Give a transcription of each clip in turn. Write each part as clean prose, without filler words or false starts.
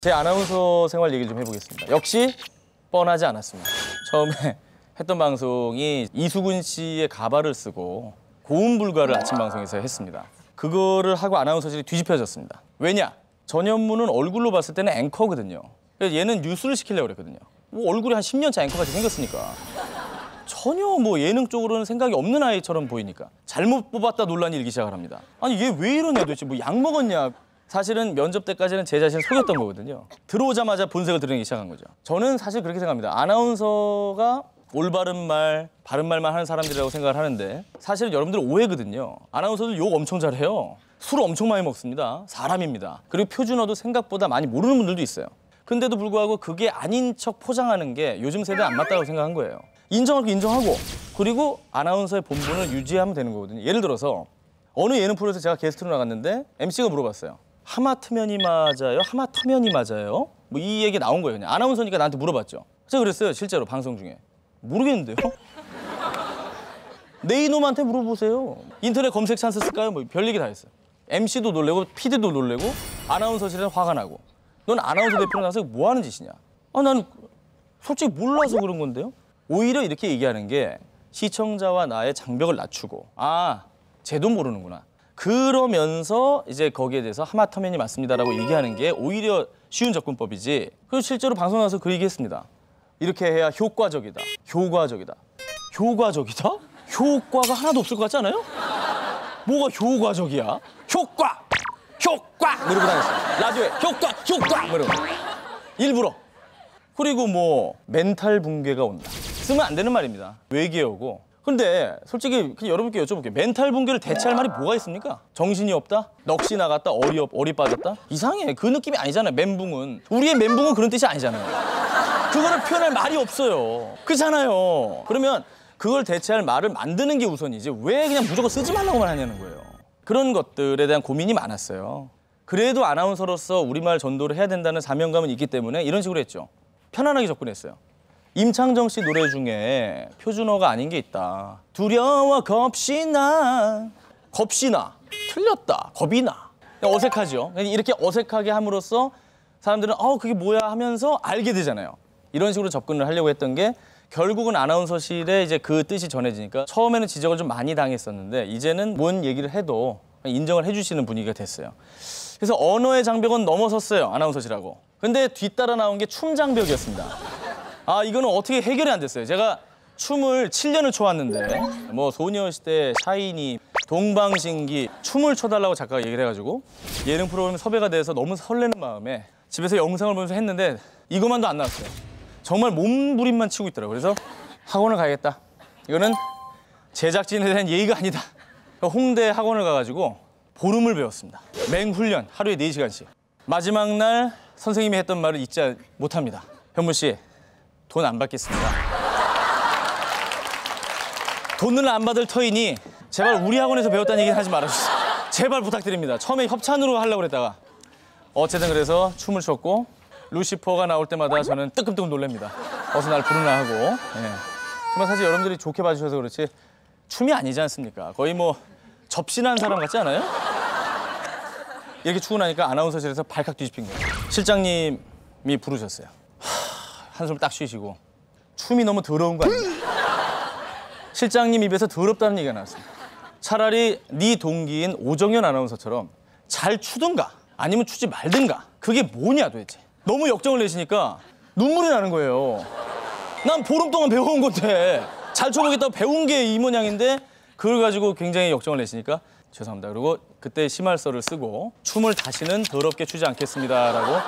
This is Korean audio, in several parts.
제 아나운서 생활 얘기를 좀 해보겠습니다. 역시 뻔하지 않았습니다. 처음에 했던 방송이 이수근 씨의 가발을 쓰고 고음 불가를 아침 방송에서 했습니다. 그거를 하고 아나운서실이 뒤집혀졌습니다. 왜냐? 전현무는 얼굴로 봤을 때는 앵커거든요. 그래서 얘는 뉴스를 시키려고 그랬거든요. 뭐 얼굴이 한 10년차 앵커같이 생겼으니까. 전혀 뭐 예능 쪽으로는 생각이 없는 아이처럼 보이니까. 잘못 뽑았다 논란이 일기 시작을 합니다. 아니 얘 왜 이러냐 도대체 뭐 약 먹었냐. 사실은 면접 때까지는 제 자신을 속였던 거거든요. 들어오자마자 본색을 드러내기 시작한 거죠. 저는 사실 그렇게 생각합니다. 아나운서가 올바른 말, 바른 말만 하는 사람들이라고 생각을 하는데 사실은 여러분들 오해거든요. 아나운서들 욕 엄청 잘해요. 술 엄청 많이 먹습니다. 사람입니다. 그리고 표준어도 생각보다 많이 모르는 분들도 있어요. 근데도 불구하고 그게 아닌 척 포장하는 게 요즘 세대에 안 맞다고 생각한 거예요. 인정할 거 인정하고 그리고 아나운서의 본분을 유지하면 되는 거거든요. 예를 들어서 어느 예능 프로에서 제가 게스트로 나갔는데 MC가 물어봤어요. 하마터면이 맞아요? 하마터면이 맞아요? 뭐 이 얘기 나온 거예요. 그냥 아나운서니까 나한테 물어봤죠. 제가 그랬어요. 실제로 방송 중에. 모르겠는데요? 내 이놈한테 물어보세요. 인터넷 검색 찬스 쓸까요? 뭐 별 얘기 다 했어요. MC도 놀래고 PD도 놀래고 아나운서실에서 화가 나고 넌 아나운서 대표로 나서 뭐 하는 짓이냐? 아, 나는 솔직히 몰라서 그런 건데요. 오히려 이렇게 얘기하는 게 시청자와 나의 장벽을 낮추고 아, 쟤도 모르는구나. 그러면서 이제 거기에 대해서 하마터면이 맞습니다라고 얘기하는 게 오히려 쉬운 접근법이지. 그리고 실제로 방송 나서 그 얘기했습니다. 이렇게 해야 효과적이다. 효과적이다. 효과적이다? 효과가 하나도 없을 것 같지 않아요? 뭐가 효과적이야? 효과! 효과! 뭐 이러고 다녔어요. 라디오에 효과! 효과! 뭐 이러고. 일부러. 그리고 뭐 멘탈 붕괴가 온다. 쓰면 안 되는 말입니다. 외계어고. 근데 솔직히 그냥 여러분께 여쭤볼게요. 멘탈 붕괴를 대체할 말이 뭐가 있습니까? 정신이 없다? 넋이 나갔다? 어리 빠졌다? 이상해. 그 느낌이 아니잖아요. 멘붕은. 우리의 멘붕은 그런 뜻이 아니잖아요. 그거를 표현할 말이 없어요. 그렇잖아요. 그러면 그걸 대체할 말을 만드는 게 우선이지 왜 그냥 무조건 쓰지 말라고만 하냐는 거예요. 그런 것들에 대한 고민이 많았어요. 그래도 아나운서로서 우리말 전도를 해야 된다는 사명감은 있기 때문에 이런 식으로 했죠. 편안하게 접근했어요. 임창정 씨 노래 중에 표준어가 아닌 게 있다. 두려워 겁시나. 겁시나. 틀렸다. 겁이 나. 어색하죠. 이렇게 어색하게 함으로써 사람들은 그게 뭐야 하면서 알게 되잖아요. 이런 식으로 접근을 하려고 했던 게 결국은 아나운서실에 이제 그 뜻이 전해지니까 처음에는 지적을 좀 많이 당했었는데 이제는 뭔 얘기를 해도 인정을 해주시는 분위기가 됐어요. 그래서 언어의 장벽은 넘어섰어요. 아나운서실하고. 근데 뒤따라 나온 게 춤 장벽이었습니다. 아, 이거는 어떻게 해결이 안 됐어요. 제가 춤을 7년을 춰왔는데 뭐 소녀시대, 샤이니, 동방신기 춤을 춰달라고 작가가 얘기를 해가지고 예능 프로그램 섭외가 돼서 너무 설레는 마음에 집에서 영상을 보면서 했는데 이것만도 안 나왔어요. 정말 몸부림만 치고 있더라고요. 그래서 학원을 가야겠다. 이거는 제작진에 대한 예의가 아니다. 홍대 학원을 가가지고 보름을 배웠습니다. 맹훈련 하루에 4시간씩. 마지막 날 선생님이 했던 말을 잊지 못합니다. 현무 씨, 돈 안 받겠습니다. 돈을 안 받을 터이니 제발 우리 학원에서 배웠다는 얘기는 하지 말아주세요. 제발 부탁드립니다. 처음에 협찬으로 하려고 그랬다가 어쨌든 그래서 춤을 췄고 루시퍼가 나올 때마다 저는 뜨끔뜨끔 놀랍니다. 어서 날 부르나 하고. 예. 정말 사실 여러분들이 좋게 봐주셔서 그렇지 춤이 아니지 않습니까? 거의 뭐 접신한 사람 같지 않아요? 이렇게 추고 나니까 아나운서실에서 발칵 뒤집힌 거예요. 실장님이 부르셨어요. 한숨을 딱 쉬시고 춤이 너무 더러운 거 아닙니까? 실장님 입에서 더럽다는 얘기가 나왔습니다. 차라리 네 동기인 오정현 아나운서처럼 잘 추든가 아니면 추지 말든가. 그게 뭐냐 도대체. 너무 역정을 내시니까 눈물이 나는 거예요. 난 보름 동안 배워온 건데 잘 춰보겠다고 배운 게 이 모양인데 그걸 가지고 굉장히 역정을 내시니까 죄송합니다. 그리고 그때 심할서를 쓰고 춤을 다시는 더럽게 추지 않겠습니다라고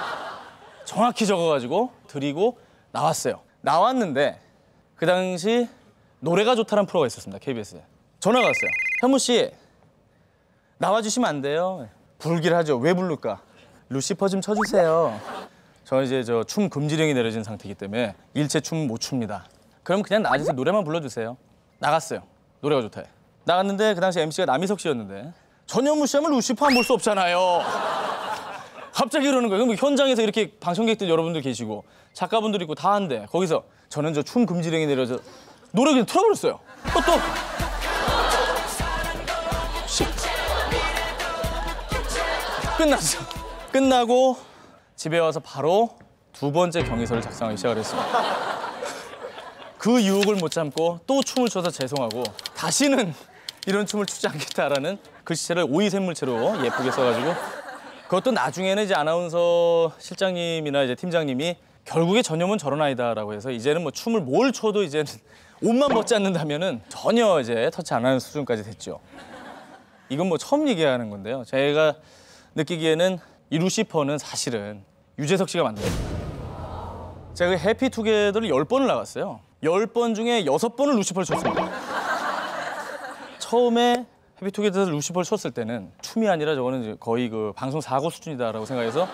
정확히 적어가지고 드리고 나왔어요. 나왔는데 그 당시 노래가 좋다는 프로가 있었습니다. KBS에. 전화가 왔어요. 현무 씨 나와주시면 안 돼요? 부르기를 하죠. 왜 부를까? 루시퍼 좀 쳐주세요. 저는 이제 춤 금지령이 내려진 상태이기 때문에 일체 춤 못 춥니다. 그럼 그냥 나와주세요. 노래만 불러주세요. 나갔어요. 노래가 좋다. 나갔는데 그 당시 MC가 남희석 씨였는데 전현무 씨 하면 루시퍼 안 볼 수 없잖아요. 갑자기 그러는 거예요. 그럼 현장에서 이렇게 방청객들 여러분들 계시고 작가분들 있고 다 한데 거기서 저는 춤 금지령이 내려져 노래 그냥 틀어버렸어요. 또 끝났어. 끝나고 집에 와서 바로 두 번째 경위서를 작성하기 시작을 했습니다. 그 유혹을 못 참고 또 춤을 춰서 죄송하고 다시는 이런 춤을 추지 않겠다라는 글씨체를 오이샘물체로 예쁘게 써가지고 그것도 나중에는 이제 아나운서 실장님이나 이제 팀장님이 결국에 전염은 저런 아이다라고 해서 이제는 뭐 춤을 뭘 춰도 이제는 옷만 벗지 않는다면은 전혀 이제 터치 안 하는 수준까지 됐죠. 이건 뭐 처음 얘기하는 건데요. 제가 느끼기에는 이 루시퍼는 사실은 유재석 씨가 만든 겁니다. 제가 해피투게더를 10번을 나갔어요. 10번 중에 6번을 루시퍼를 췄습니다. 처음에 해피투게더에서 루시퍼를 췄을 때는 춤이 아니라 저거는 거의 그 방송 사고 수준이다라고 생각해서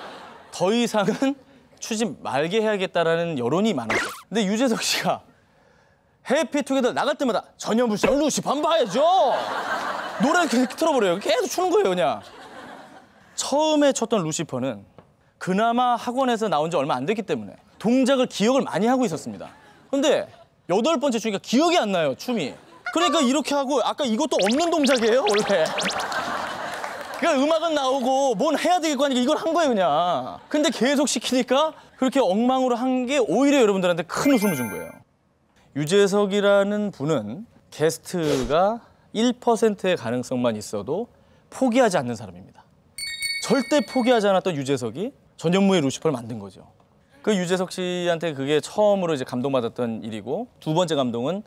더 이상은 추지 말게 해야겠다라는 여론이 많았어요. 근데 유재석 씨가 해피투게더 나갈 때마다 전현무 씨랑 루시퍼 한번 봐야죠. 노래 그렇게 틀어버려요. 계속 추는 거예요, 그냥. 처음에 췄던 루시퍼는 그나마 학원에서 나온 지 얼마 안 됐기 때문에 동작을 기억을 많이 하고 있었습니다. 근데 8번째 추니까 기억이 안 나요, 춤이. 그러니까 이렇게 하고 아까 이것도 없는 동작이에요, 원래. 그러니까 음악은 나오고 뭔 해야 되겠고 하니까 이걸 한 거예요, 그냥. 근데 계속 시키니까 그렇게 엉망으로 한 게 오히려 여러분들한테 큰 웃음을 준 거예요. 유재석이라는 분은 게스트가 1%의 가능성만 있어도 포기하지 않는 사람입니다. 절대 포기하지 않았던 유재석이 전현무의 루시퍼를 만든 거죠. 그 유재석 씨한테 그게 처음으로 이제 감동받았던 일이고, 두 번째 감동은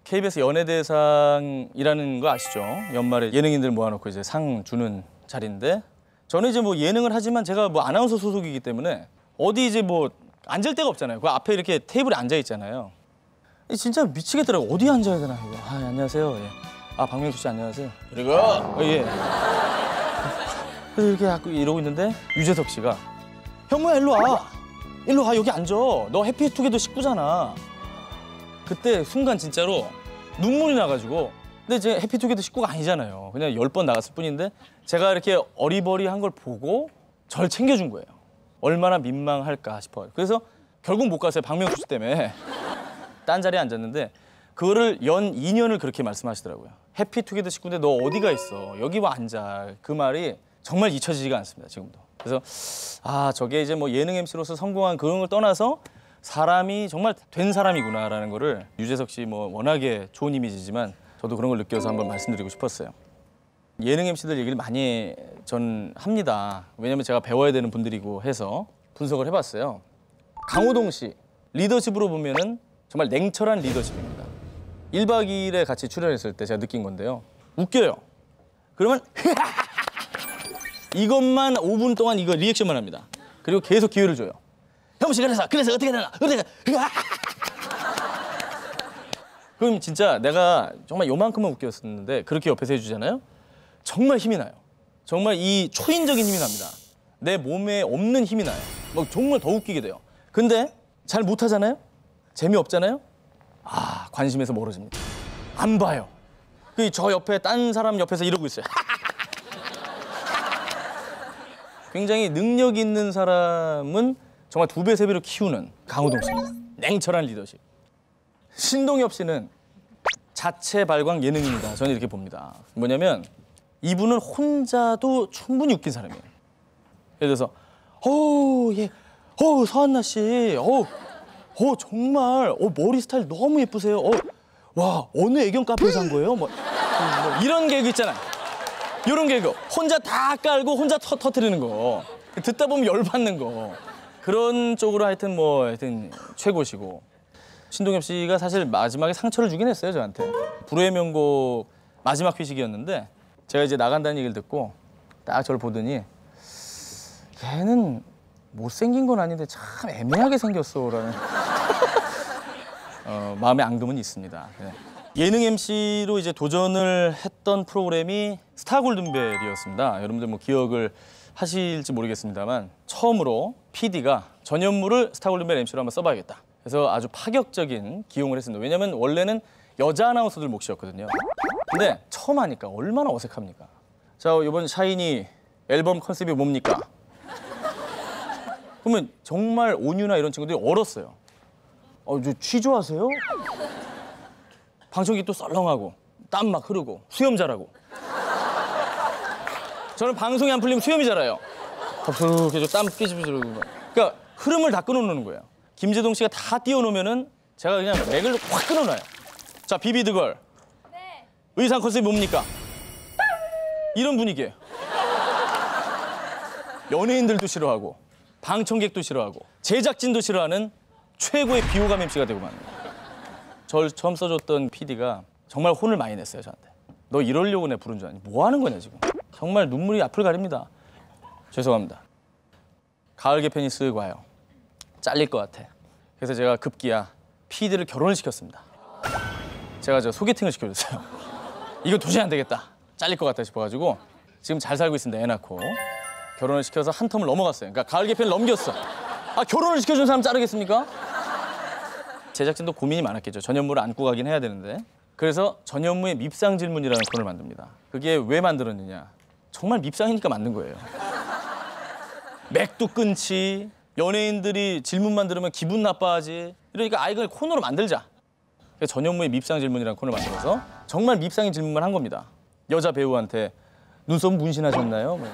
KBS 연예대상이라는 거 아시죠? 연말에 예능인들 모아놓고 이제 상 주는 자리인데, 저는 이제 뭐 예능을 하지만 제가 뭐 아나운서 소속이기 때문에 어디 이제 뭐 앉을 데가 없잖아요. 그 앞에 이렇게 테이블에 앉아 있잖아요. 진짜 미치겠더라고. 어디 앉아야 되나 이거. 아, 안녕하세요. 예. 아, 박명수 씨 안녕하세요. 그리고 예. 그래서 이렇게 이러고 있는데 유재석 씨가 형무야 일로 와. 일로 와. 여기 앉아. 너 해피투게더 식구잖아. 그때 순간 진짜로 눈물이 나가지고, 근데 이제 해피투게더 식구가 아니잖아요. 그냥 10번 나갔을 뿐인데 제가 이렇게 어리버리한 걸 보고 절 챙겨준 거예요. 얼마나 민망할까 싶어요. 그래서 결국 못 갔어요. 박명수 씨 때문에. 딴 자리에 앉았는데 그거를 연 2년을 그렇게 말씀하시더라고요. 해피투게더 식구인데 너 어디가 있어? 여기 와 앉아. 그 말이 정말 잊혀지지가 않습니다, 지금도. 그래서 아, 저게 이제 뭐 예능 MC로서 성공한 그런 걸 떠나서 사람이 정말 된 사람이구나라는 거를, 유재석 씨 뭐 워낙에 좋은 이미지지만 저도 그런 걸 느껴서 한번 말씀드리고 싶었어요. 예능 MC들 얘기를 많이 전 합니다. 왜냐면 제가 배워야 되는 분들이고 해서 분석을 해봤어요. 강호동 씨 리더십으로 보면은 정말 냉철한 리더십입니다. 1박 2일에 같이 출연했을 때 제가 느낀 건데요. 웃겨요. 그러면 이것만 5분 동안 이거 리액션만 합니다. 그리고 계속 기회를 줘요. 형 씨 그래서 어떻게 되나? 그럼 진짜 내가 정말 요만큼만 웃겼었는데 그렇게 옆에서 해주잖아요. 정말 힘이 나요. 정말 이 초인적인 힘이 납니다. 내 몸에 없는 힘이 나요. 막 정말 더 웃기게 돼요. 근데 잘 못하잖아요? 재미없잖아요? 아, 관심에서 멀어집니다. 안 봐요. 저 옆에 딴 사람 옆에서 이러고 있어요. 굉장히 능력 있는 사람은 정말 2배, 3배로 키우는 강호동 씨입니다. 냉철한 리더십. 신동엽 씨는 자체 발광 예능입니다. 저는 이렇게 봅니다. 뭐냐면 이분은 혼자도 충분히 웃긴 사람이에요. 예를 들어서 예, 서한나 씨, 정말 머리 스타일 너무 예쁘세요. 와, 어느 애견 카페에서 한 거예요? 뭐 이런 개그 있잖아요. 이런 개그 혼자 다 깔고 혼자 터뜨리는 거, 듣다 보면 열받는 거, 그런 쪽으로 하여튼 최고시고, 신동엽 씨가 사실 마지막에 상처를 주긴 했어요, 저한테. 불후의 명곡 마지막 회식이었는데 제가 이제 나간다는 얘기를 듣고 딱 저를 보더니 얘는 못생긴 건 아닌데 참 애매하게 생겼어라는 마음의 앙금은 있습니다. 네. 예능 MC로 이제 도전을 했던 프로그램이 스타 골든벨이었습니다. 여러분들 뭐 기억을 하실지 모르겠습니다만 처음으로 PD가 전현무를 스타 골든벨 MC로 한번 써봐야겠다. 그래서 아주 파격적인 기용을 했습니다. 왜냐면 원래는 여자 아나운서들 몫이었거든요. 근데 처음 하니까 얼마나 어색합니까? 자, 이번 샤이니 앨범 컨셉이 뭡니까? 그러면 정말 온유나 이런 친구들이 얼었어요. 저 취조하세요? 방청객 또 썰렁하고 땀 막 흐르고 수염 자라고. 저는 방송이 안 풀리면 수염이 자라요. 덥석해져 땀 삐지삐지르고. 그러니까 흐름을 다 끊어놓는 거예요. 김재동 씨가 다 띄워놓으면은 제가 그냥 맥을 확 끊어놔요. 자, 비비드걸. 네. 의상 컨셉이 뭡니까? 이런 분위기예요. 연예인들도 싫어하고 방청객도 싫어하고 제작진도 싫어하는 최고의 비호감 MC가 되고 맙니다. 절 처음 써줬던 PD가 정말 혼을 많이 냈어요, 저한테. 너 이러려고 내 부른 줄 아니? 뭐 하는 거냐 지금. 정말 눈물이 앞을 가립니다. 죄송합니다. 가을 개편이 쓱 와요. 잘릴 것 같아. 그래서 제가 급기야 PD를 결혼을 시켰습니다. 제가 저 소개팅을 시켜줬어요. 이거 도저히 안 되겠다. 잘릴 것 같다 싶어가지고 지금 잘 살고 있습니다. 애 낳고. 결혼을 시켜서 한 텀을 넘어갔어요. 그러니까 가을 개편을 넘겼어. 아, 결혼을 시켜준 사람 자르겠습니까? 제작진도 고민이 많았겠죠. 전현무를 안고 가긴 해야 되는데. 그래서 전현무의 밉상 질문이라는 코너를 만듭니다. 그게 왜 만들었느냐. 정말 밉상이니까 만든 거예요. 맥도 끊지, 연예인들이 질문만 들으면 기분 나빠하지. 이러니까 아, 이걸 코너로 만들자. 그래서 전현무의 밉상 질문이라는 코너를 만들어서 정말 밉상인 질문만 한 겁니다. 여자 배우한테 눈썹 문신하셨나요? 뭐.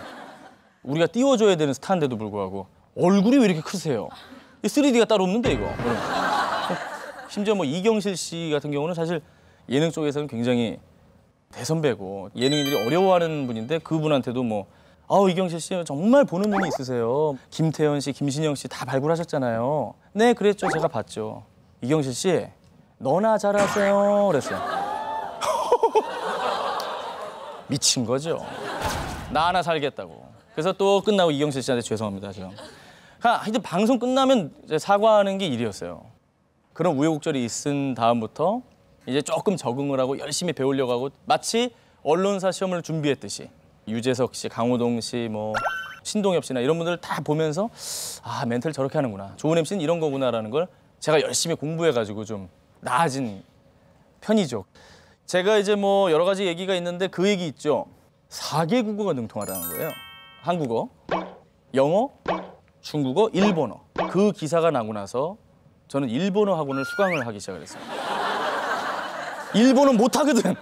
우리가 띄워줘야 되는 스타인데도 불구하고 얼굴이 왜 이렇게 크세요? 3D가 따로 없는데 이거. 심지어 뭐 이경실 씨 같은 경우는 사실 예능 쪽에서는 굉장히 대선배고 예능인들이 어려워하는 분인데 그분한테도 뭐 아우 이경실 씨 정말 보는 눈이 있으세요. 김태현 씨, 김신영 씨 다 발굴하셨잖아요. 네, 그랬죠. 제가 봤죠. 이경실 씨 너나 잘하세요. 그랬어요. 미친 거죠. 나 하나 살겠다고. 그래서 또 끝나고 이경실 씨한테 죄송합니다 지금. 하여튼 방송 끝나면 이제 사과하는 게 일이었어요. 그런 우여곡절이 있은 다음부터 이제 조금 적응을 하고 열심히 배우려고 하고 마치 언론사 시험을 준비했듯이 유재석 씨, 강호동 씨, 뭐 신동엽 씨나 이런 분들 다 보면서 아 멘트를 저렇게 하는구나. 좋은 MC는 이런 거구나라는 걸 제가 열심히 공부해가지고 좀 나아진 편이죠. 제가 이제 뭐 여러 가지 얘기가 있는데 그 얘기 있죠. 4개 국어가 능통하다는 거예요. 한국어, 영어, 중국어, 일본어. 그 기사가 나고 나서 저는 일본어 학원을 수강을 하기 시작을 했어요. 일본어 못하거든.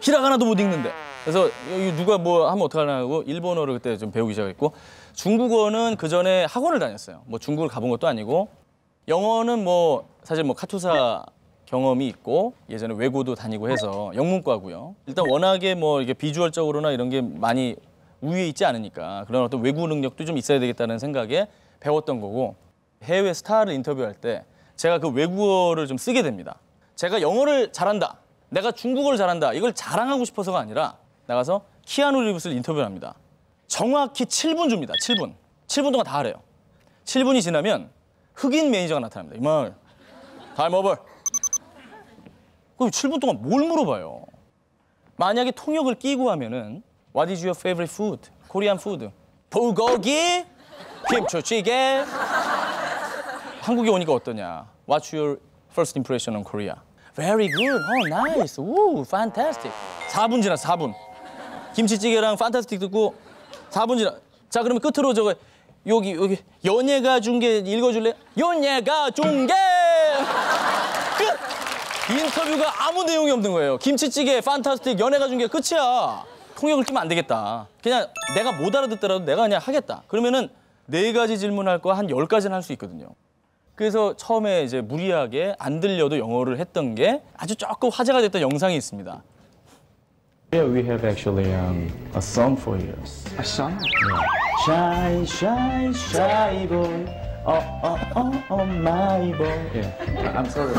히라가나도 못 읽는데. 그래서 누가 뭐 하면 어떡하려고 일본어를 그때 좀 배우기 시작했고 중국어는 그 전에 학원을 다녔어요. 뭐 중국을 가본 것도 아니고 영어는 뭐 사실 뭐 카투사 경험이 있고 예전에 외고도 다니고 해서 영문과고요. 일단 워낙에 뭐 이게 비주얼적으로나 이런 게 많이 우위에 있지 않으니까 그런 어떤 외국 능력도 좀 있어야 되겠다는 생각에 배웠던 거고 해외 스타를 인터뷰할 때 제가 그 외국어를 좀 쓰게 됩니다. 제가 영어를 잘한다, 내가 중국어를 잘한다 이걸 자랑하고 싶어서가 아니라 나가서 키아누 리브스를 인터뷰를 합니다. 정확히 7분 줍니다. 7분. 7분 동안 다 하래요. 7분이 지나면 흑인 매니저가 나타납니다. 이말 타임 오버. 그럼 7분 동안 뭘 물어봐요? 만약에 통역을 끼고 하면은 What is your favorite food? Korean food. 불고기, 김치찌개. 한국에 오니까 어떠냐? What's your first impression on Korea? Very good. Oh, nice. Ooh, fantastic. 4분 지났어, 4분. 김치찌개랑 판타스틱 듣고 4분 지나. 자, 그러면 끝으로 저거 여기 연예가 중계 읽어줄래? 연예가 중계. 끝. 인터뷰가 아무 내용이 없는 거예요. 김치찌개, 판타스틱, 연예가 중계 끝이야. 통역을 끼면 안 되겠다. 그냥 내가 못 알아듣더라도 내가 그냥 하겠다. 그러면은 4가지 질문할 거 한 10가지는 할 수 있거든요. 그래서 처음에 이제 무리하게 안 들려도 영어를 했던 게 아주 조금 화제가 됐던 영상이 있습니다. Yeah, we have actually a song for you. A song? Yeah. Shy, shy, shy boy. Oh, my boy. Yeah. I'm sorry.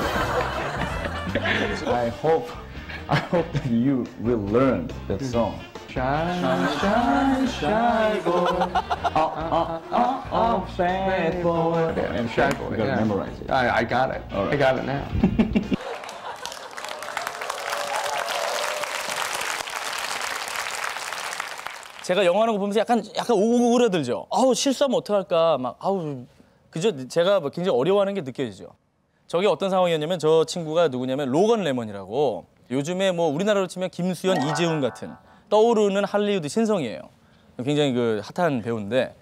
I hope that you will learn that song. Shy, shy, shy boy. Bad boy. Yeah, I'm shy boy. You gotta memorize it. I got it. All right. I got it now. 제가 영화하는 거 보면서 약간 오그라들죠. 아우 실수하면 어떡할까 막 아우 그죠? 제가 굉장히 어려워하는 게 느껴지죠. 저게 어떤 상황이었냐면 저 친구가 누구냐면 로건 레먼이라고 요즘에 뭐 우리나라로 치면 김수현, 이재훈 같은 떠오르는 할리우드 신성이에요. 굉장히 그 핫한 배우인데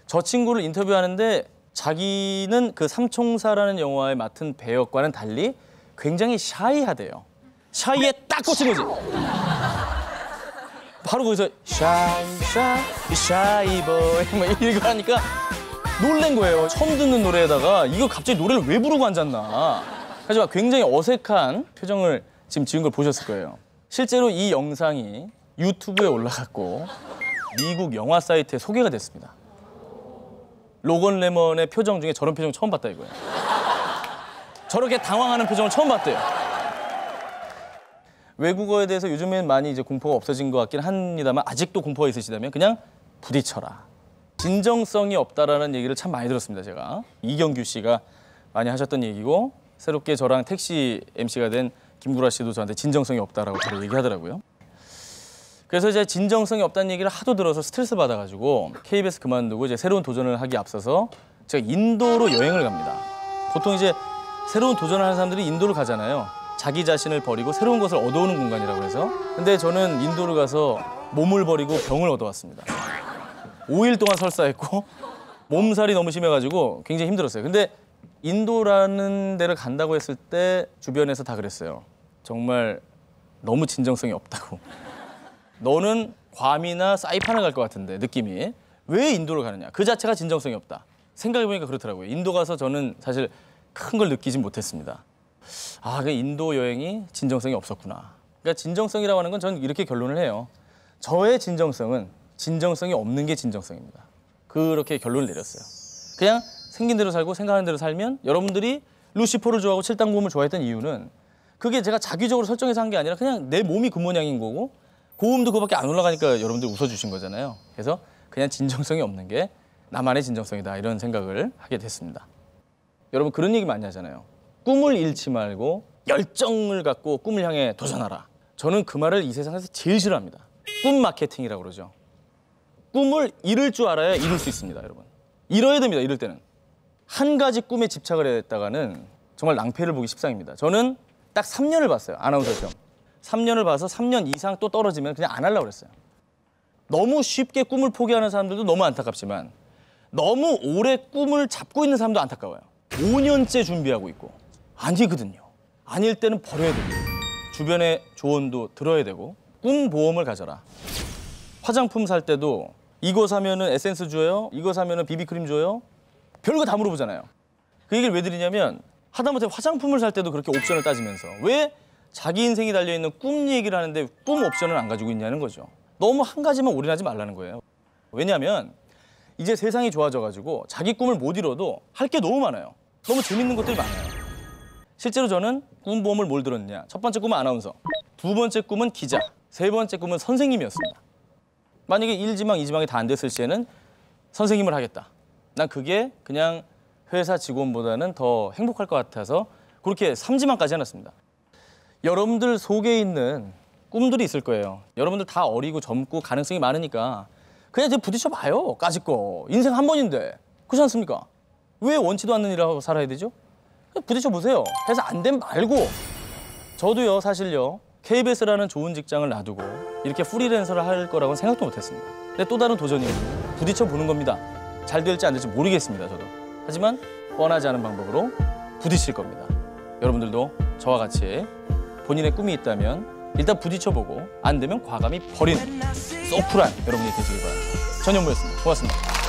저 친구를 인터뷰하는데 자기는 그 삼총사라는 영화에 맡은 배역과는 달리 굉장히 샤이하대요. 샤이에 딱 꽂힌 거지. 바로 거기서 샤이 보이 뭐 이러고 하니까 놀란 거예요. 처음 듣는 노래에다가 이거 갑자기 노래를 왜 부르고 앉았나. 하지만 굉장히 어색한 표정을 지금 지은 걸 보셨을 거예요. 실제로 이 영상이 유튜브에 올라갔고 미국 영화 사이트에 소개가 됐습니다. 로건 레먼의 표정 중에 저런 표정 처음 봤다 이거예요. 저렇게 당황하는 표정을 처음 봤대요. 외국어에 대해서 요즘엔 많이 이제 공포가 없어진 것 같긴 합니다만 아직도 공포가 있으시다면 그냥 부딪혀라. 진정성이 없다라는 얘기를 참 많이 들었습니다, 제가. 이경규 씨가 많이 하셨던 얘기고 새롭게 저랑 택시 MC가 된 김구라 씨도 저한테 진정성이 없다라고 바로 얘기하더라고요. 그래서 이제 진정성이 없다는 얘기를 하도 들어서 스트레스 받아가지고 KBS 그만두고 이제 새로운 도전을 하기 앞서서 제가 인도로 여행을 갑니다. 보통 이제 새로운 도전을 하는 사람들이 인도를 가잖아요. 자기 자신을 버리고 새로운 것을 얻어오는 공간이라고 해서. 근데 저는 인도를 가서 몸을 버리고 병을 얻어왔습니다. 5일 동안 설사했고 몸살이 너무 심해가지고 굉장히 힘들었어요. 근데 인도라는 데를 간다고 했을 때 주변에서 다 그랬어요. 정말 너무 진정성이 없다고. 너는 괌이나 사이판을 갈 것 같은데 느낌이. 왜 인도를 가느냐. 그 자체가 진정성이 없다. 생각해보니까 그렇더라고요. 인도 가서 저는 사실 큰 걸 느끼진 못했습니다. 아, 그 인도 여행이 진정성이 없었구나. 그러니까 진정성이라고 하는 건 저는 이렇게 결론을 해요. 저의 진정성은 진정성이 없는 게 진정성입니다. 그렇게 결론을 내렸어요. 그냥 생긴 대로 살고 생각하는 대로 살면 여러분들이 루시퍼를 좋아하고 칠당고음을 좋아했던 이유는 그게 제가 자기적으로 설정해서 한 게 아니라 그냥 내 몸이 그 모양인 거고 고음도 그밖에 안 올라가니까 여러분들 웃어주신 거잖아요. 그래서 그냥 진정성이 없는 게 나만의 진정성이다 이런 생각을 하게 됐습니다. 여러분 그런 얘기 많이 하잖아요. 꿈을 잃지 말고 열정을 갖고 꿈을 향해 도전하라. 저는 그 말을 이 세상에서 제일 싫어합니다. 꿈 마케팅이라고 그러죠. 꿈을 이룰 줄 알아야 이룰 수 있습니다, 여러분. 이뤄야 됩니다, 이럴 때는. 한 가지 꿈에 집착을 했다가는 정말 낭패를 보기 십상입니다. 저는 딱 3년을 봤어요, 아나운서 시험. 3년을 봐서 3년 이상 또 떨어지면 그냥 안 하려고 그랬어요. 너무 쉽게 꿈을 포기하는 사람들도 너무 안타깝지만 너무 오래 꿈을 잡고 있는 사람도 안타까워요. 5년째 준비하고 있고 아니거든요. 아닐 때는 버려야 되고 주변의 조언도 들어야 되고 꿈 보험을 가져라. 화장품 살 때도 이거 사면은 에센스 줘요? 이거 사면은 비비크림 줘요? 별거 다 물어보잖아요. 그 얘기를 왜 드리냐면 하다못해 화장품을 살 때도 그렇게 옵션을 따지면서 왜 자기 인생이 달려있는 꿈 얘기를 하는데 꿈 옵션을 안 가지고 있냐는 거죠. 너무 한 가지만 올인하지 말라는 거예요. 왜냐하면 이제 세상이 좋아져가지고 자기 꿈을 못 이뤄도 할 게 너무 많아요. 너무 재밌는 것들이 많아요. 실제로 저는 꿈 보험을 뭘 들었냐. 첫 번째 꿈은 아나운서, 두 번째 꿈은 기자, 세 번째 꿈은 선생님이었습니다. 만약에 1지망, 2지망이 다 안 됐을 시에는 선생님을 하겠다. 난 그게 그냥 회사 직원보다는 더 행복할 것 같아서 그렇게 3지망까지 해놨습니다. 여러분들 속에 있는 꿈들이 있을 거예요. 여러분들 다 어리고 젊고 가능성이 많으니까 그냥 이제 부딪혀봐요. 까짓 거. 인생 한 번인데. 그렇지 않습니까? 왜 원치도 않는 일을 하고 살아야 되죠? 부딪혀보세요. 해서 안 되면 말고. 저도요, 사실요. KBS라는 좋은 직장을 놔두고 이렇게 프리랜서를 할 거라고는 생각도 못했습니다. 근데 또 다른 도전이 부딪혀보는 겁니다. 잘 될지 안 될지 모르겠습니다, 저도. 하지만 뻔하지 않은 방법으로 부딪힐 겁니다. 여러분들도 저와 같이 본인의 꿈이 있다면 일단 부딪혀보고 안 되면 과감히 버리는 소쿨한 여러분이 되시길 바랍니다. 전현무였습니다. 고맙습니다.